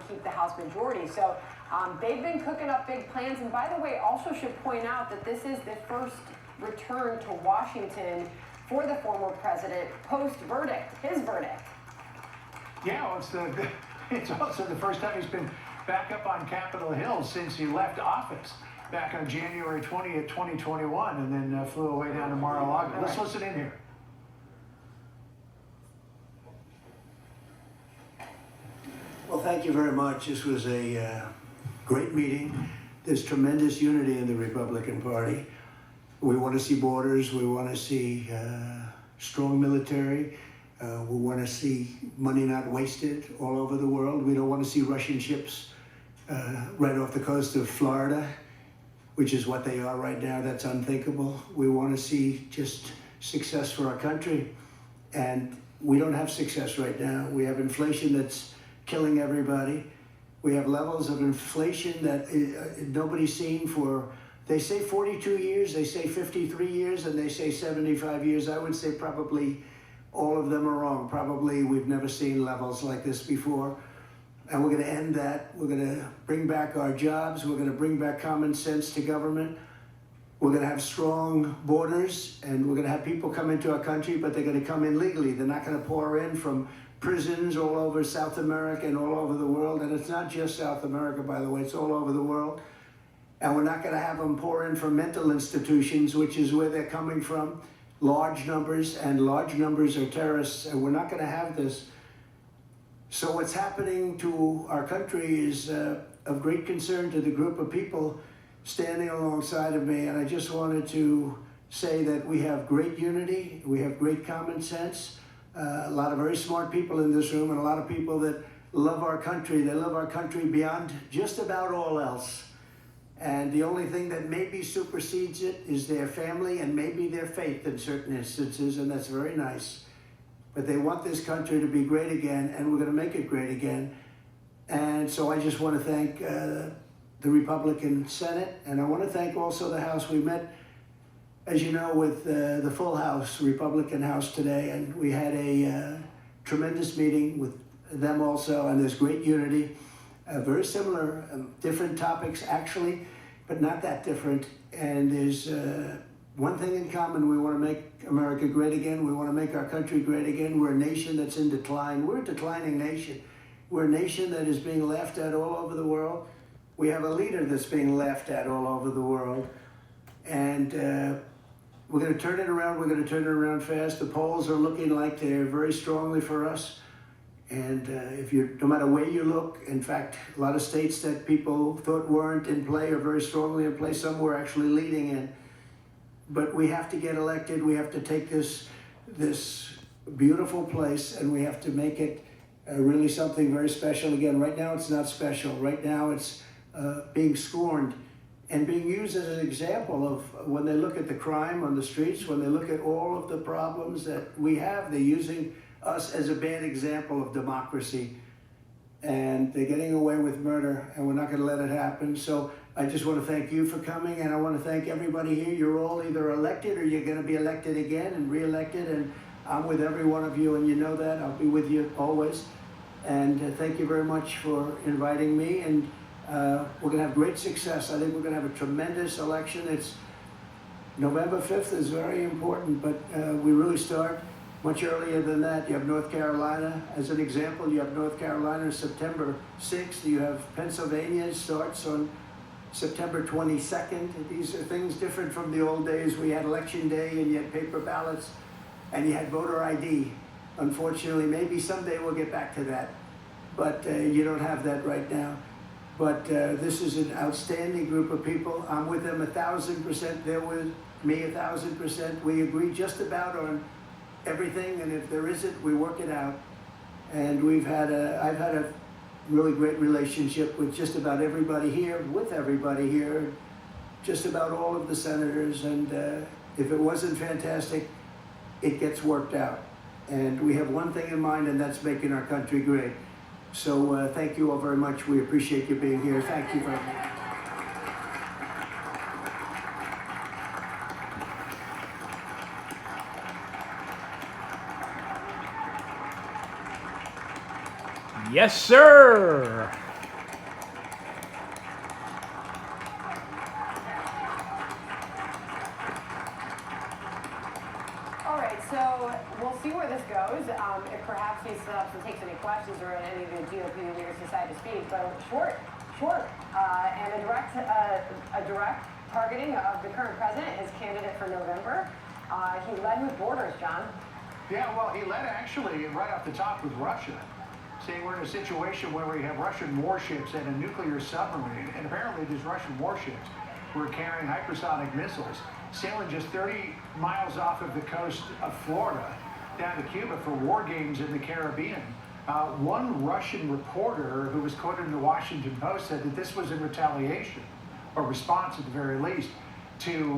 keep the House majority. So they've been cooking up big plans. And by the way, also should point out that this is the first return to Washington for the former president post-verdict, his verdict. Yeah, well, it's also the first time he's been back up on Capitol Hill since he left office back on January 20th, 2021, and then flew away down to Mar-a-Lago. Let's listen in here. Well, thank you very much. This was a great meeting. There's tremendous unity in the Republican Party. We want to see borders. We want to see strong military. We want to see money not wasted all over the world. We don't want to see Russian ships right off the coast of Florida, which is what they are right now. That's unthinkable. We want to see just success for our country. And we don't have success right now. We have inflation that's killing everybody. We have levels of inflation that nobody's seen for, they say 42 years, they say 53 years, and they say 75 years. I would say probably all of them are wrong. Probably we've never seen levels like this before. And we're going to end that. We're going to bring back our jobs. We're going to bring back common sense to government. We're going to have strong borders, and we're going to have people come into our country, but they're going to come in legally. They're not going to pour in from prisons all over South America and all over the world. And it's not just South America, by the way, it's all over the world. And we're not going to have them pour in from mental institutions, which is where they're coming from, large numbers, and large numbers are terrorists, and we're not going to have this. So what's happening to our country is of great concern to the group of people standing alongside of me. And I just wanted to say that we have great unity, we have great common sense, a lot of very smart people in this room, and a lot of people that love our country. They love our country beyond just about all else. And the only thing that maybe supersedes it is their family and maybe their faith in certain instances, and that's very nice. But they want this country to be great again, and we're going to make it great again. And so I just want to thank the Republican Senate, and I want to thank also the House. We met, as you know, with the full House, Republican House today, and we had a tremendous meeting with them also, and there's great unity. Very similar, different topics actually, but not that different. And there's one thing in common: we want to make America great again. We want to make our country great again. We're a nation that's in decline. We're a declining nation. We're a nation that is being laughed at all over the world. We have a leader that's being laughed at all over the world. And we're going to turn it around. We're going to turn it around fast. The polls are looking like they're very strongly for us. And no matter where you look, in fact, a lot of states that people thought weren't in play are very strongly in play. Some were actually leading in. But we have to get elected. We have to take this beautiful place, and we have to make it really something very special again. Right now, it's not special. Right now, it's being scorned and being used as an example of when they look at the crime on the streets, when they look at all of the problems that we have, they're using us as a bad example of democracy. And they're getting away with murder, and we're not going to let it happen. So I just want to thank you for coming, and I want to thank everybody here. You're all either elected or you're going to be elected again and re-elected, and I'm with every one of you, and you know that. I'll be with you always. And thank you very much for inviting me, and we're going to have great success. I think we're going to have a tremendous election. It's November 5th is very important, but we really start much earlier than that. You have North Carolina as an example. You have North Carolina September 6th. You have Pennsylvania starts on September 22nd. These are things different from the old days. We had election day and you had paper ballots and you had voter ID. Unfortunately, maybe someday we'll get back to that, but you don't have that right now. But this is an outstanding group of people. I'm with them 1,000%. They're with me 1,000%. We agree just about on everything, and if there isn't, we work it out. And I've had a really great relationship with just about everybody here, just about all of the senators. And if it wasn't fantastic, it gets worked out. And we have one thing in mind, and that's making our country great. So thank you all very much. We appreciate you being here. Thank you very much. Yes, sir. he stops and takes any questions or any of the GOP leaders decide to speak. But short, and a direct targeting of the current president, his candidate for November. He led with borders, John. Yeah, well, he led actually right off the top with Russia, saying we're in a situation where we have Russian warships and a nuclear submarine, and apparently these Russian warships were carrying hypersonic missiles, sailing just 30 miles off of the coast of Florida down to Cuba for war games in the Caribbean. One Russian reporter who was quoted in the Washington Post said that this was in retaliation, or response at the very least, to